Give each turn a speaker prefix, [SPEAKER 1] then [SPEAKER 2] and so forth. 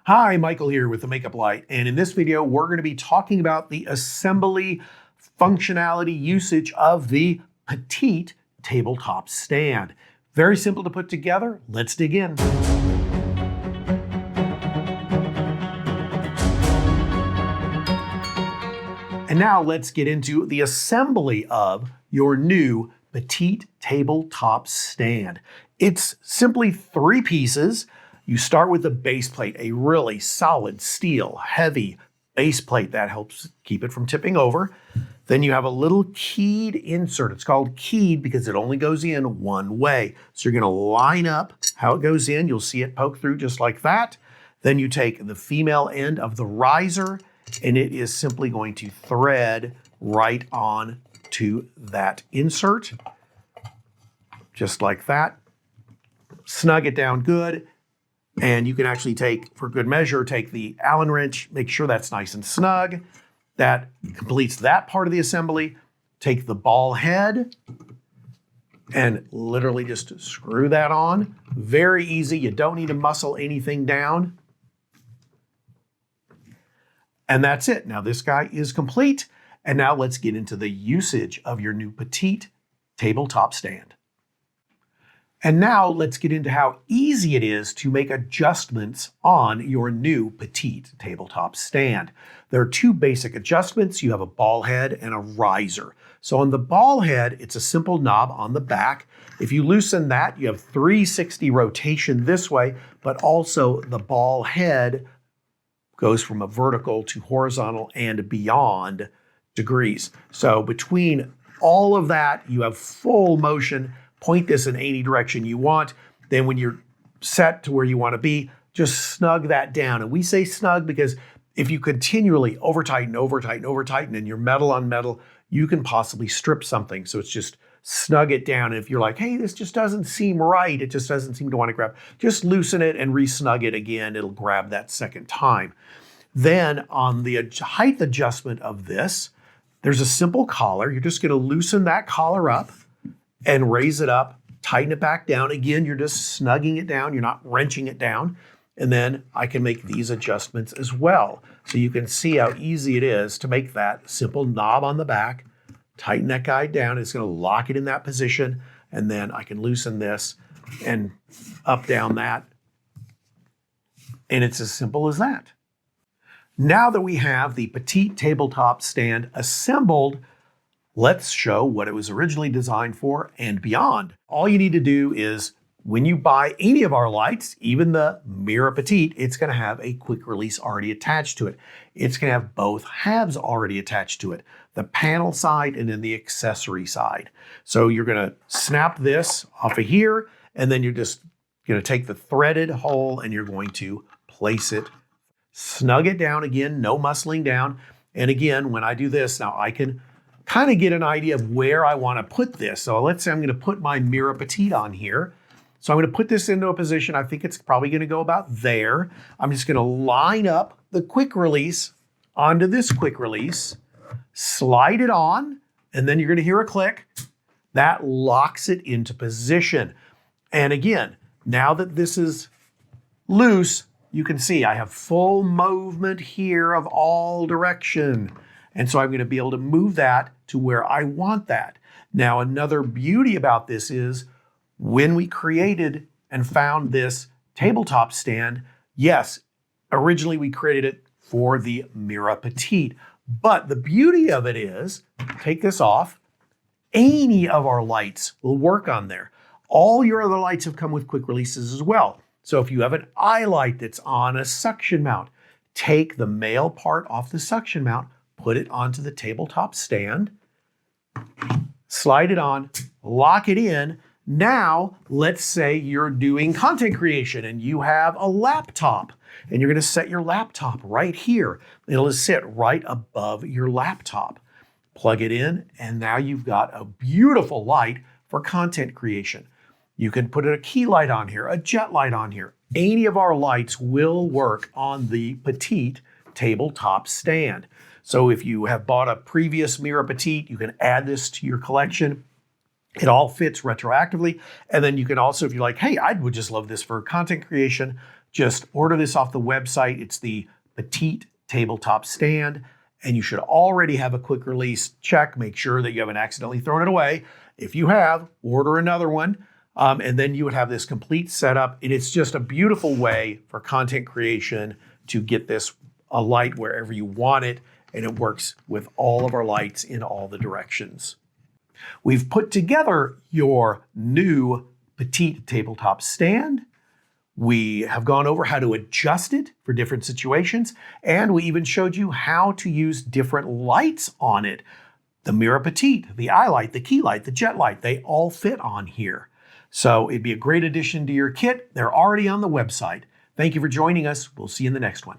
[SPEAKER 1] Hi, Michael here with the Makeup Light, and in this video we're going to be talking about the assembly, functionality, usage of the Petite Tabletop Stand. Very simple to put together. Let's dig in. And now let's get into the assembly of your new Petite Tabletop Stand. It's simply 3 pieces. You start with the base plate, a really solid steel, heavy base plate that helps keep it from tipping over. Then you have a little keyed insert. It's called keyed because it only goes in one way. So you're going to line up how it goes in. You'll see it poke through just like that. Then you take the female end of the riser, and it is simply going to thread right on to that insert, just like that. Snug it down good. And you can actually take, for good measure, take the Allen wrench, make sure that's nice and snug. That completes that part of the assembly. Take the ball head and literally just screw that on. Very easy. You don't need to muscle anything down. And that's it. Now this guy is complete. And now let's get into the usage of your new Petite Tabletop Stand. And now let's get into how easy it is to make adjustments on your new Petite Tabletop Stand. There are 2 basic adjustments. You have a ball head and a riser. So on the ball head, it's a simple knob on the back. If you loosen that, you have 360 rotation this way, but also the ball head goes from a vertical to horizontal and beyond degrees. So between all of that, you have full motion. Point this in any direction you want. Then when you're set to where you want to be, just snug that down. And we say snug because if you continually over-tighten and you're metal on metal, you can possibly strip something. So it's just snug it down. And if you're like, hey, this just doesn't seem right, it just doesn't seem to want to grab, just loosen it and re-snug it again. It'll grab that second time. Then on the height adjustment of this, there's a simple collar. You're just going to loosen that collar up and raise it up, tighten it back down. Again, you're just snugging it down. You're not wrenching it down. And then I can make these adjustments as well. So you can see how easy it is to make that simple knob on the back, tighten that guy down. It's going to lock it in that position. And then I can loosen this and up, down that. And it's as simple as that. Now that we have the Petite Tabletop Stand assembled, let's show what it was originally designed for and beyond. All you need to do is, when you buy any of our lights, even the Mira Petite, it's going to have a quick release already attached to it. It's going to have both halves already attached to it, the panel side and then the accessory side. So you're going to snap this off of here, and then you're just going to take the threaded hole and you're going to place it, snug it down again, no muscling down. And again, when I do this, now I can kind of get an idea of where I want to put this. So let's say I'm going to put my Mira Petite on here. So I'm going to put this into a position. I think it's probably going to go about there. I'm just going to line up the quick release onto this quick release, slide it on, and then you're going to hear a click. That locks it into position. And again, now that this is loose, you can see I have full movement here of all direction. And so I'm going to be able to move that to where I want that. Now, another beauty about this is when we created and found this tabletop stand, yes, originally we created it for the Mira Petite. But the beauty of it is, take this off, any of our lights will work on there. All your other lights have come with quick releases as well. So if you have an eye light that's on a suction mount, take the male part off the suction mount, put it onto the tabletop stand, slide it on, lock it in. Now, let's say you're doing content creation and you have a laptop and you're going to set your laptop right here. It'll sit right above your laptop. Plug it in, and now you've got a beautiful light for content creation. You can put a key light on here, a jet light on here. Any of our lights will work on the Petite Tabletop Stand. So if you have bought a previous Mira Petite, you can add this to your collection. It all fits retroactively. And then you can also, if you're like, hey, I would just love this for content creation, Just order this off the website. It's the Petite Tabletop Stand, and you should already have a quick release check. Make sure that you haven't accidentally thrown it away. If you have, order another one, and then you would have this complete setup. And it's just a beautiful way for content creation to get this a light wherever you want it, and it works with all of our lights in all the directions. We've put together your new Petite Tabletop Stand. We have gone over how to adjust it for different situations, and we even showed you how to use different lights on it. The Mira Petite, the eye light, the key light, the jet light, they all fit on here. So it'd be a great addition to your kit. They're already on the website. Thank you for joining us. We'll see you in the next one.